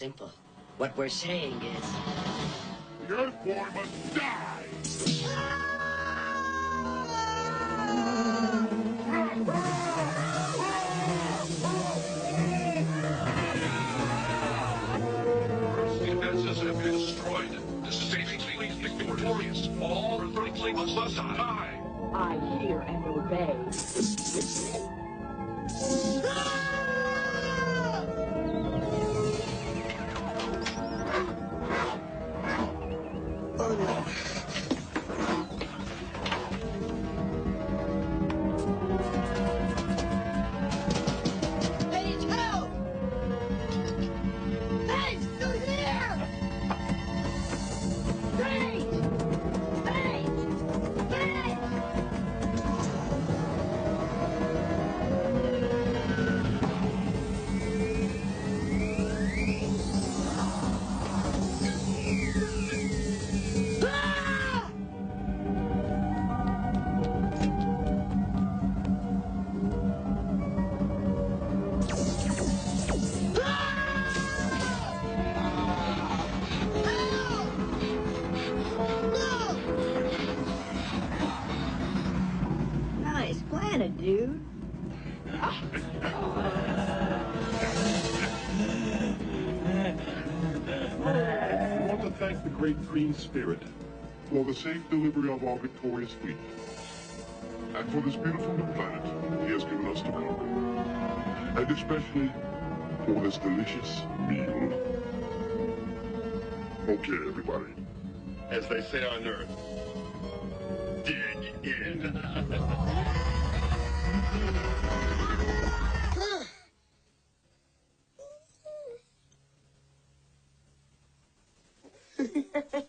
Simple. What we're saying is... The Earthborn must die! Earth's defenses have been destroyed. The saving fleet is victorious. All Earthlings must die. I hear and obey. Oh no. Paige, help! Paige, through here! Paige! Paige! Paige! Ah! Nice planet, dude. We want to thank the Great Green Spirit for the safe delivery of our victorious fleet, and for this beautiful new planet he has given us to conquer, and especially for this delicious meal. Okay, everybody. As they say on Earth, dig in. Ha ha ha!